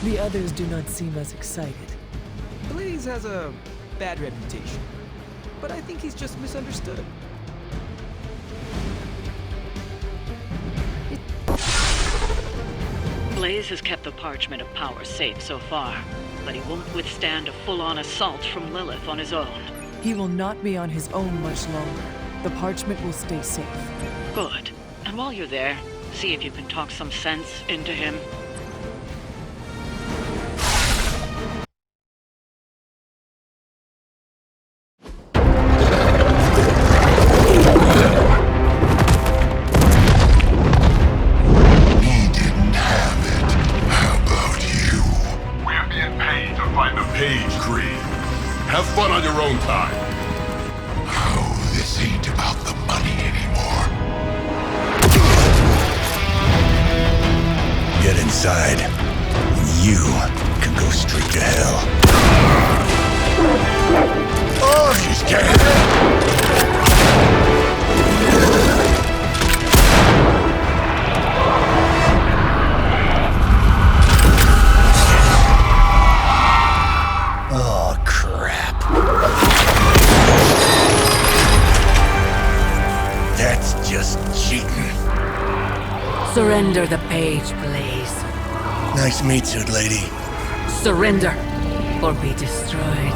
The others do not seem as excited. Blaze has a bad reputation, but I think he's just misunderstood. Blaze has kept the Parchment of Power safe so far, but he won't withstand a full-on assault from Lilith on his own. He will not be on his own much longer. The Parchment will stay safe. Good. And while you're there, see if you can talk some sense into him. Have fun on your own time. Oh, this ain't about the money anymore. Get inside. You can go straight to hell. Oh, she's dead. Surrender the page, Blaze. Nice meat suit, lady. Surrender, or be destroyed.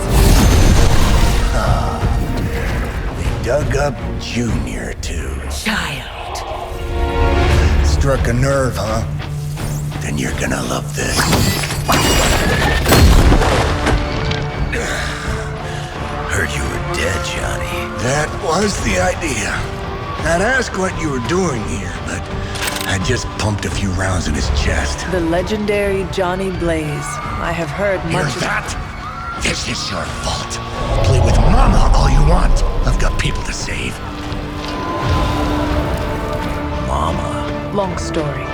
They dug up Junior, too. Child. Struck a nerve, huh? Then you're gonna love this. Heard you were dead, Johnny. That was the idea. I'd ask what you were doing here, but I just pumped a few rounds in his chest. The legendary Johnny Blaze. I have heard Hear much of... that? This is your fault. Play with Mama all you want. I've got people to save. Mama. Long story.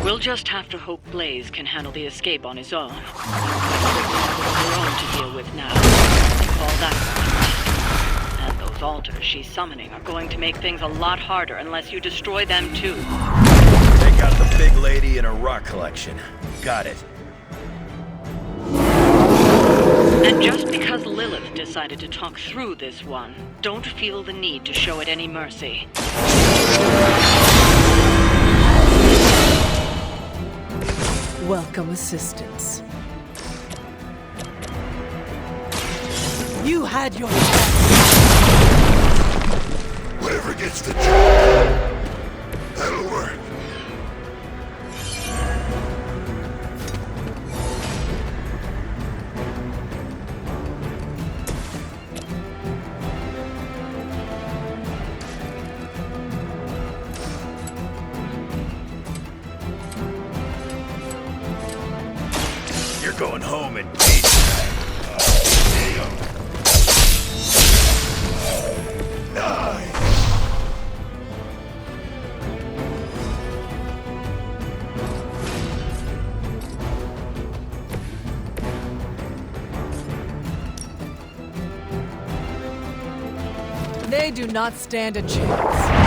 We'll just have to hope Blaze can handle the escape on his own. Her own to deal with now. Call that. And those altars she's summoning are going to make things a lot harder unless you destroy them too. Take out the big lady and her rock collection. Got it. And just because Lilith decided to talk through this one, don't feel the need to show it any mercy. Welcome assistance. You had your... Whatever gets the job, that'll work. You're going home in peace. They do not stand a chance.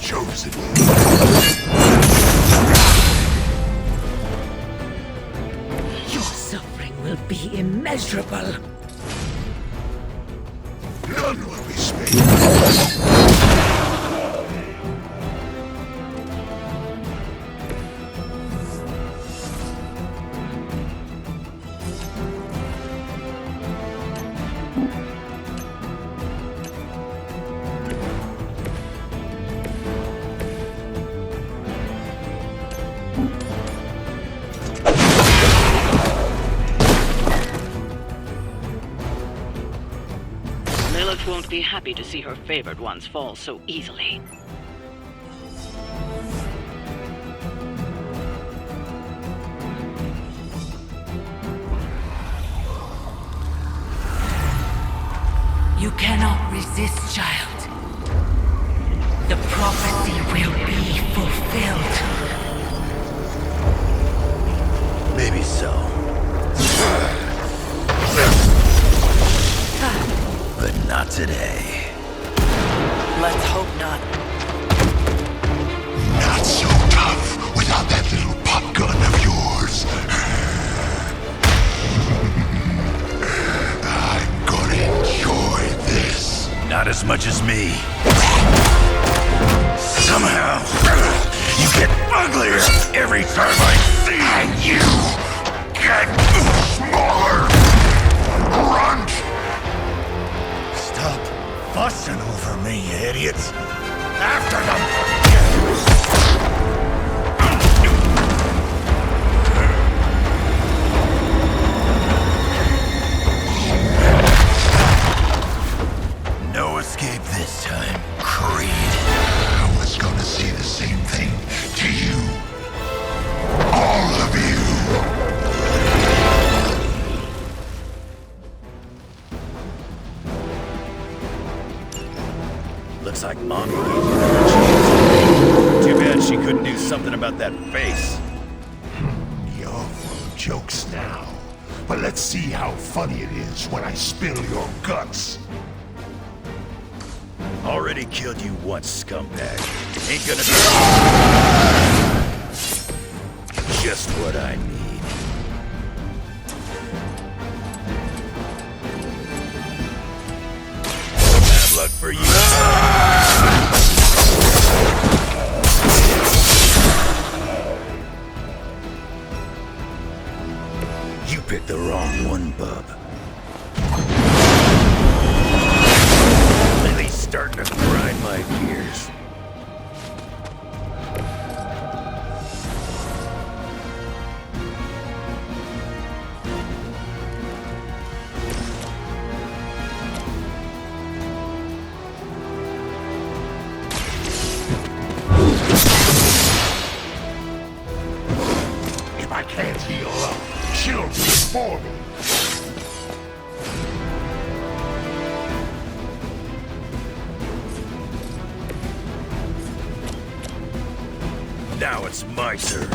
Chosen. Your suffering will be immeasurable. None will be spared. won't be happy to see her favored ones fall so easily. You cannot resist, child. The prophecy will be fulfilled. Maybe so. But not today. Let's hope not. Not so tough without that little pop gun of yours. I'm gonna enjoy this. Not as much as me. Somehow, you get uglier every time I see you. And you get smaller. Runt! Stop fussing over me, you idiots. After them! No escape this time, Creed. I was gonna say the same thing to you. All of you. Looks like Mommy gave you another chance. Too bad she couldn't do something about that face. You're full of jokes now. But let's see how funny it is when I spill your guts. Already killed you once, scumbag. Ain't gonna be just what I need. Bad luck for you. You picked the wrong one, bub. Lily's starting to grind my gears. If I can't heal up, she'll do it for me. Now it's my turn.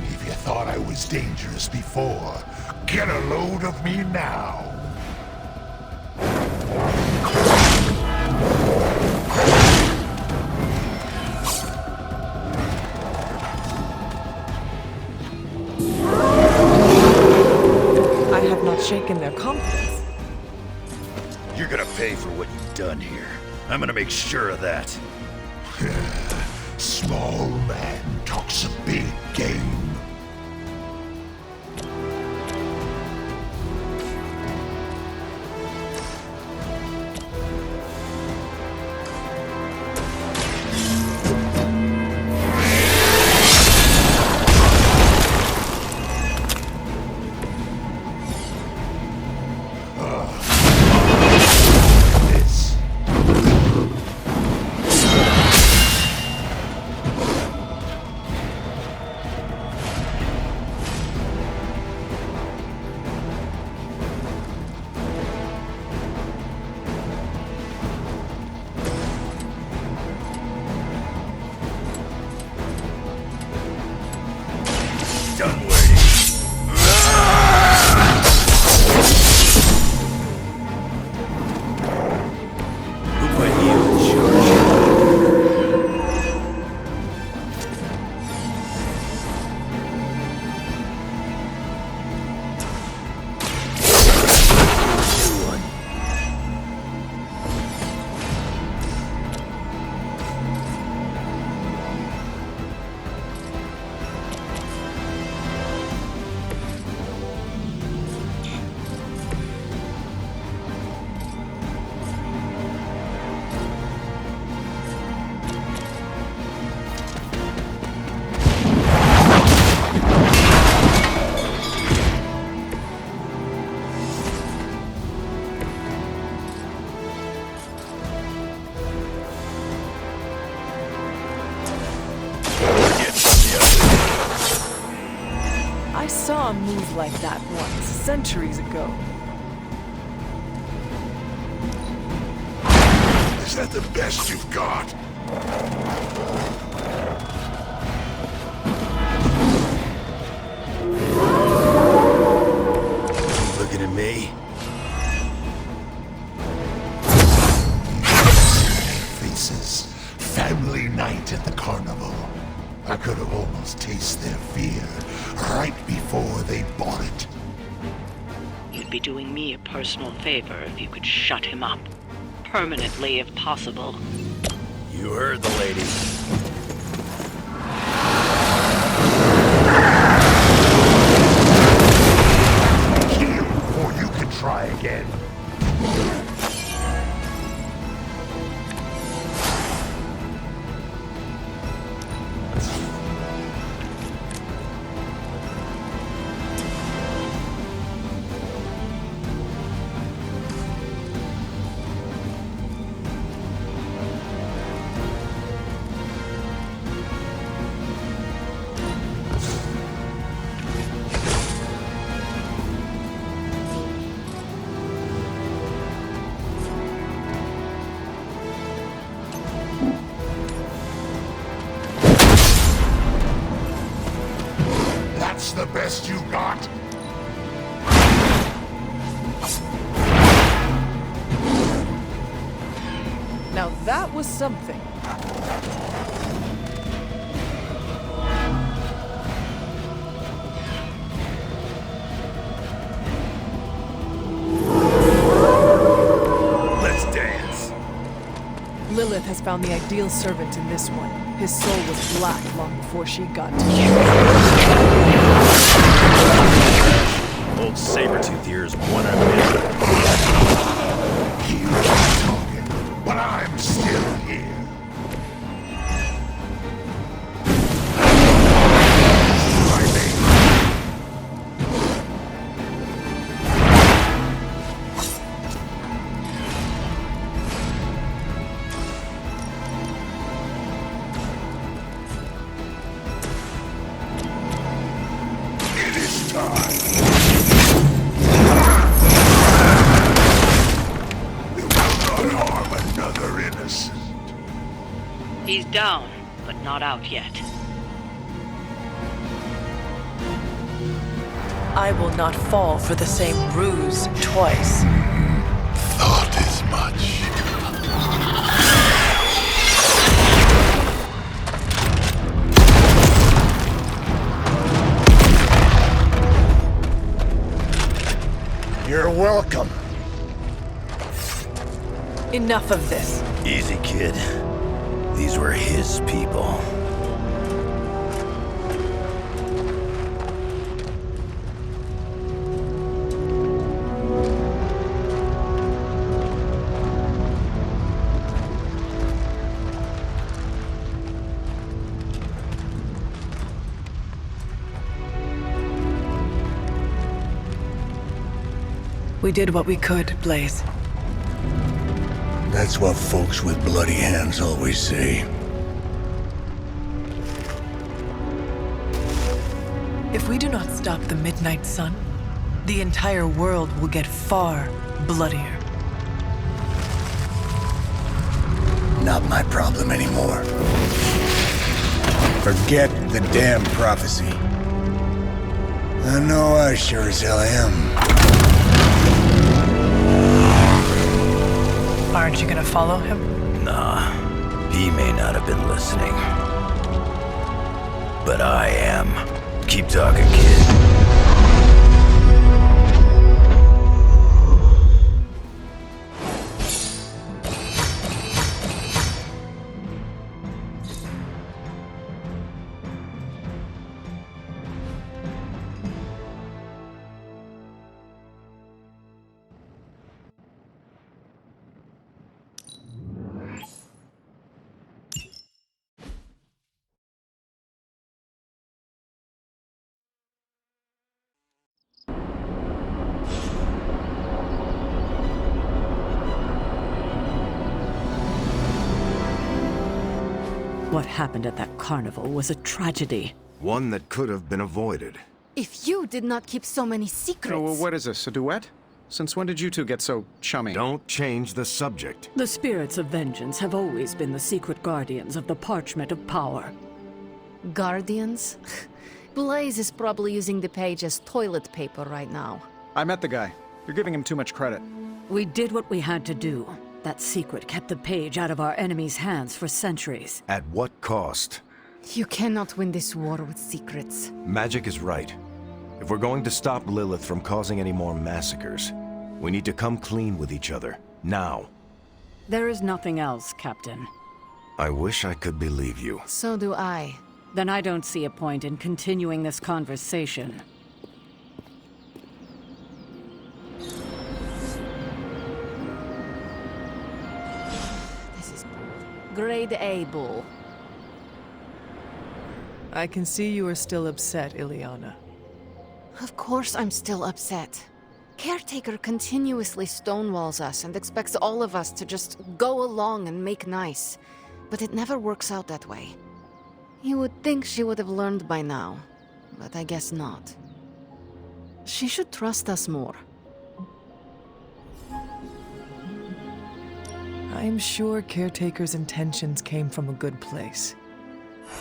If you thought I was dangerous before, get a load of me now. I have not shaken their confidence. You're gonna pay for what you've done here. I'm gonna make sure of that. Small man talks a big game. This. Done waiting. Who put you in charge? saw a move like that once, centuries ago. Is that the best you've got? Looking at me? Faces. Family night at the carnival. I could have almost tasted their fear right before they bought it. You'd be doing me a personal favor if you could shut him up. Permanently, if possible. You heard the lady. Kill, or you can try again. That's the best you got? Now that was something. Let's dance. Lilith has found the ideal servant in this one. His soul was black long before she got to him. Old Sabretooth here's one of them. He was talking, but I'm still here. My name. It is time. You will not harm another innocent. He's down, but not out yet. I will not fall for the same ruse twice. Thought as much. You're welcome. Enough of this. Easy, kid. These were his people. We did what we could, Blaze. That's what folks with bloody hands always say. If we do not stop the Midnight Sun, the entire world will get far bloodier. Not my problem anymore. Forget the damn prophecy. I know I sure as hell am. Aren't you gonna follow him? Nah, he may not have been listening. But I am. Keep talking, kid. What happened at that carnival was a tragedy. One that could have been avoided. If you did not keep so many secrets... Oh, well, what is this, a duet? Since when did you two get so chummy? Don't change the subject. The spirits of vengeance have always been the secret guardians of the parchment of power. Guardians? Blaze is probably using the page as toilet paper right now. I met the guy. You're giving him too much credit. We did what we had to do. That secret kept the page out of our enemies' hands for centuries. At what cost? You cannot win this war with secrets. Magic is right. If we're going to stop Lilith from causing any more massacres, we need to come clean with each other. Now. There is nothing else, Captain. I wish I could believe you. So do I. Then I don't see a point in continuing this conversation. This is bull. Grade A bull. I can see you are still upset, Ileana. Of course I'm still upset. Caretaker continuously stonewalls us and expects all of us to just go along and make nice. But it never works out that way. You would think she would have learned by now, but I guess not. She should trust us more. I'm sure Caretaker's intentions came from a good place.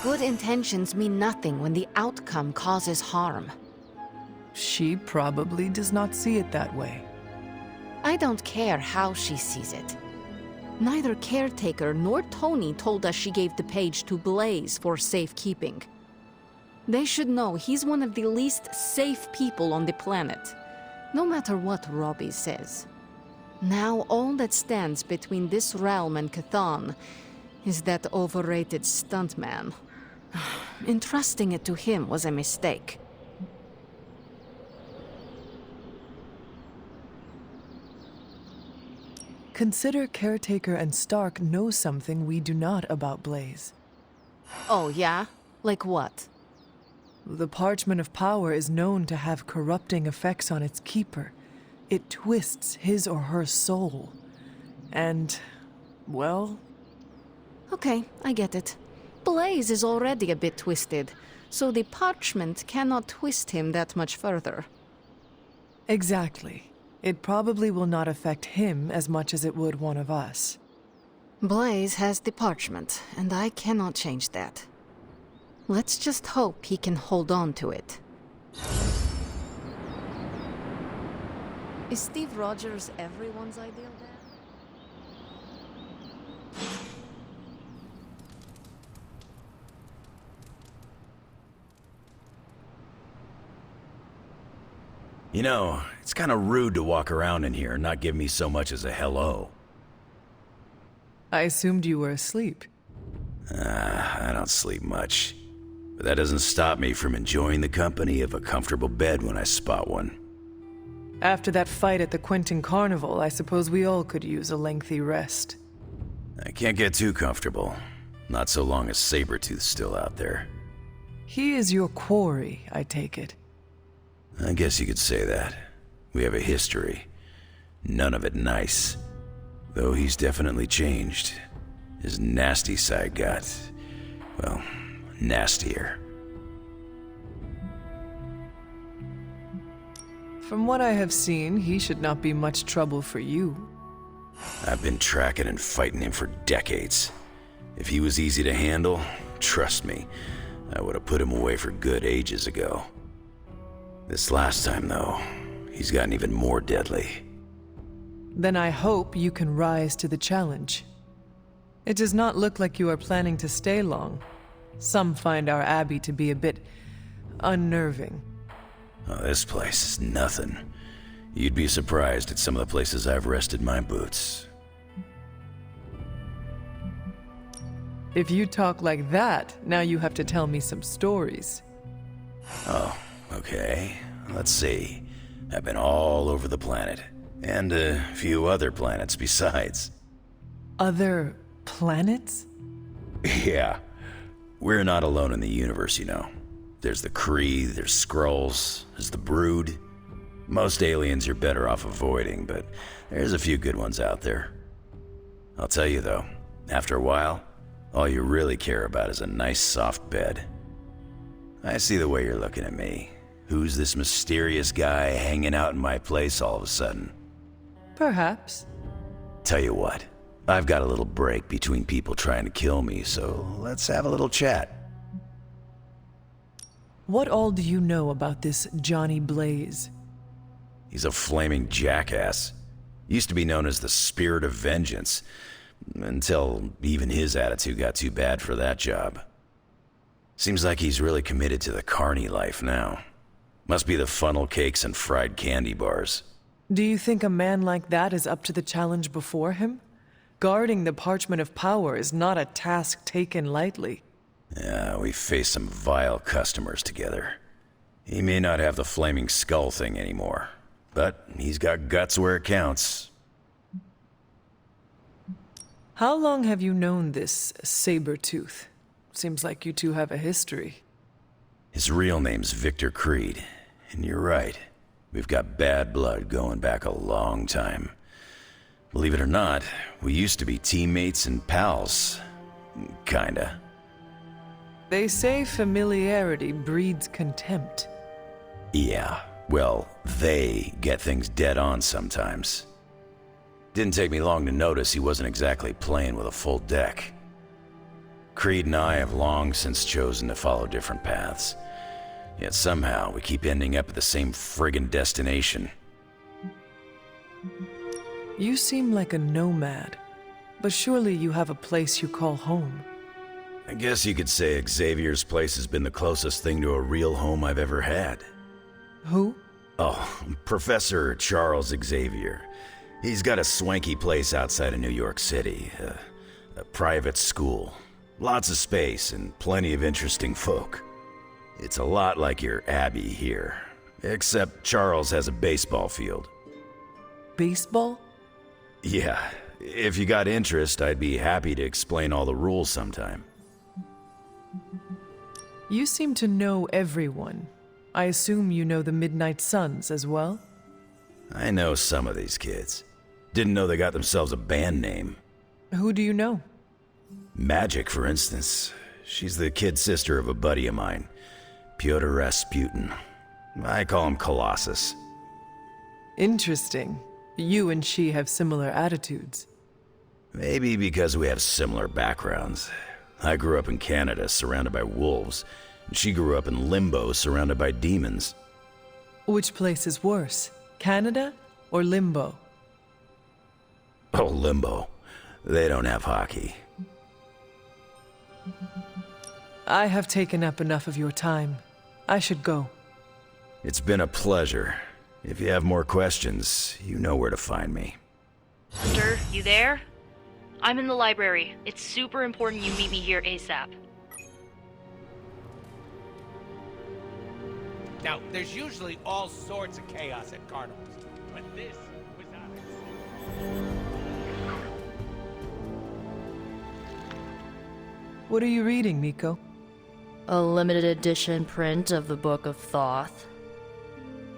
Good intentions mean nothing when the outcome causes harm. She probably does not see it that way. I don't care how she sees it. Neither Caretaker nor Tony told us she gave the page to Blaze for safekeeping. They should know he's one of the least safe people on the planet, no matter what Robbie says. Now all that stands between this realm and Cathan is that overrated stuntman. Entrusting it to him was a mistake. Consider Caretaker and Stark know something we do not about Blaze. Oh, yeah? Like what? The Parchment of Power is known to have corrupting effects on its keeper. It twists his or her soul. And, well... Okay, I get it. Blaze is already a bit twisted, so the parchment cannot twist him that much further. Exactly. It probably will not affect him as much as it would one of us. Blaze has the parchment, and I cannot change that. Let's just hope he can hold on to it. Is Steve Rogers everyone's ideal dad? You know, it's kind of rude to walk around in here and not give me so much as a hello. I assumed you were asleep. I don't sleep much. But that doesn't stop me from enjoying the company of a comfortable bed when I spot one. After that fight at the Quentin Carnival, I suppose we all could use a lengthy rest. I can't get too comfortable. Not so long as Sabretooth's still out there. He is your quarry, I take it. I guess you could say that. We have a history. None of it nice. Though he's definitely changed. His nasty side got, well, nastier. From what I have seen, he should not be much trouble for you. I've been tracking and fighting him for decades. If he was easy to handle, trust me, I would have put him away for good ages ago. This last time, though, he's gotten even more deadly. Then I hope you can rise to the challenge. It does not look like you are planning to stay long. Some find our abbey to be a bit unnerving. Oh, this place is nothing. You'd be surprised at some of the places I've rested my boots. If you talk like that, now you have to tell me some stories. Oh, okay. Let's see. I've been all over the planet. And a few other planets besides. Other planets? Yeah. We're not alone in the universe, you know. There's the Kree, there's Skrulls, there's the Brood. Most aliens you're better off avoiding, but there's a few good ones out there. I'll tell you though, after a while, all you really care about is a nice soft bed. I see the way you're looking at me. Who's this mysterious guy hanging out in my place all of a sudden? Perhaps. Tell you what, I've got a little break between people trying to kill me, so let's have a little chat. What all do you know about this Johnny Blaze? He's a flaming jackass. Used to be known as the Spirit of Vengeance, until even his attitude got too bad for that job. Seems like he's really committed to the carny life now. Must be the funnel cakes and fried candy bars. Do you think a man like that is up to the challenge before him? Guarding the Parchment of Power is not a task taken lightly. Yeah, we faced some vile customers together. He may not have the flaming skull thing anymore, but he's got guts where it counts. How long have you known this Sabertooth? Seems like you two have a history. His real name's Victor Creed, and you're right. We've got bad blood going back a long time. Believe it or not, we used to be teammates and pals. Kinda. They say familiarity breeds contempt. Yeah, well, they get things dead on sometimes. Didn't take me long to notice he wasn't exactly playing with a full deck. Creed and I have long since chosen to follow different paths. Yet somehow we keep ending up at the same friggin' destination. You seem like a nomad, but surely you have a place you call home. I guess you could say Xavier's place has been the closest thing to a real home I've ever had. Who? Oh, Professor Charles Xavier. He's got a swanky place outside of New York City. A private school. Lots of space and plenty of interesting folk. It's a lot like your Abbey here. Except Charles has a baseball field. Baseball? Yeah. If you got interest, I'd be happy to explain all the rules sometime. You seem to know everyone. I assume you know the Midnight Suns as well? I know some of these kids. Didn't know they got themselves a band name. Who do you know? Magic, for instance. She's the kid sister of a buddy of mine, Pyotr Rasputin. I call him Colossus. Interesting. You and she have similar attitudes. Maybe because we have similar backgrounds. I grew up in Canada, surrounded by wolves, and she grew up in Limbo, surrounded by demons. Which place is worse, Canada or Limbo? Oh, Limbo. They don't have hockey. I have taken up enough of your time. I should go. It's been a pleasure. If you have more questions, you know where to find me. Sir, you there? I'm in the library. It's super important you meet me here ASAP. Now, there's usually all sorts of chaos at carnivals, but this was out of... What are you reading, Miko? A limited edition print of the Book of Thoth.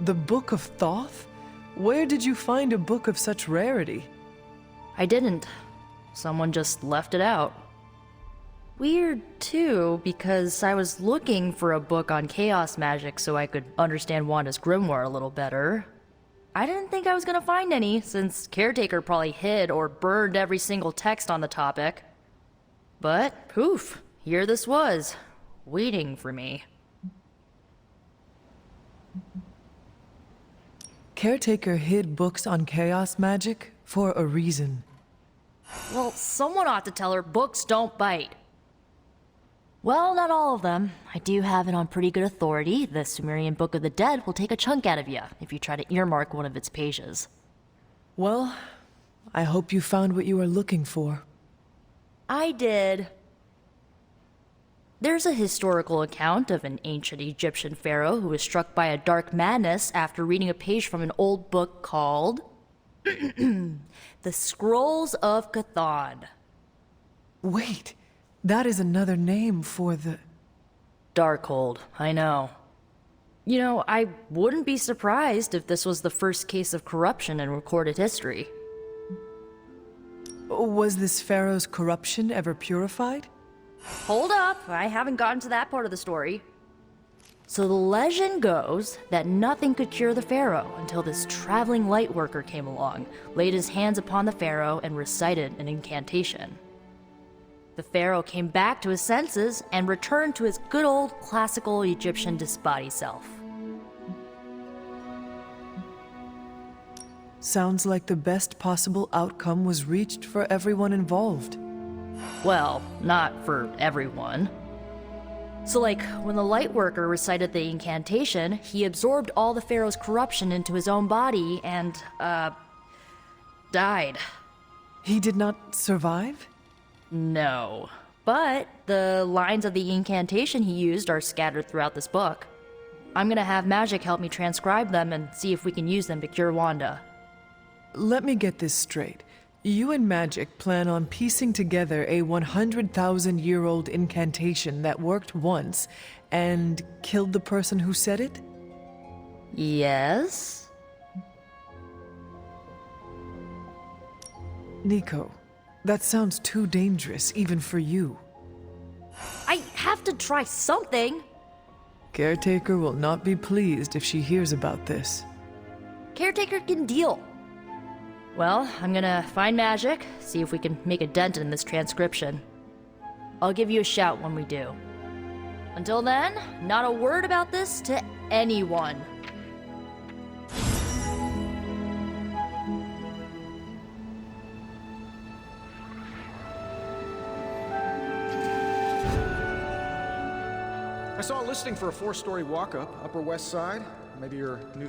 The Book of Thoth? Where did you find a book of such rarity? I didn't. Someone just left it out. Weird, too, because I was looking for a book on chaos magic so I could understand Wanda's grimoire a little better. I didn't think I was gonna find any, since Caretaker probably hid or burned every single text on the topic. But, poof, here this was, waiting for me. Caretaker hid books on chaos magic for a reason. Well, someone ought to tell her books don't bite. Well, not all of them. I do have it on pretty good authority. The Sumerian Book of the Dead will take a chunk out of you if you try to earmark one of its pages. Well, I hope you found what you were looking for. I did. There's a historical account of an ancient Egyptian pharaoh who was struck by a dark madness after reading a page from an old book called The Scrolls of Chthon. Wait, that is another name for the... Darkhold, I know. You know, I wouldn't be surprised if this was the first case of corruption in recorded history. Was this pharaoh's corruption ever purified? Hold up, I haven't gotten to that part of the story. So the legend goes that nothing could cure the pharaoh until this traveling light worker came along, laid his hands upon the pharaoh, and recited an incantation. The pharaoh came back to his senses and returned to his good old classical Egyptian disbody self. Sounds like the best possible outcome was reached for everyone involved. Well, not for everyone. So like, when the light worker recited the incantation, he absorbed all the pharaoh's corruption into his own body and, died. He did not survive? No. But the lines of the incantation he used are scattered throughout this book. I'm gonna have Magic help me transcribe them and see if we can use them to cure Wanda. Let me get this straight. You and Magic plan on piecing together a 100,000-year-old incantation that worked once and killed the person who said it? Yes? Nico, that sounds too dangerous even for you. I have to try something! Caretaker will not be pleased if she hears about this. Caretaker can deal. Well, I'm gonna find Magic, see if we can make a dent in this transcription. I'll give you a shout when we do. Until then, not a word about this to anyone. I saw a listing for a 4-story walk-up, Upper West Side. Maybe your new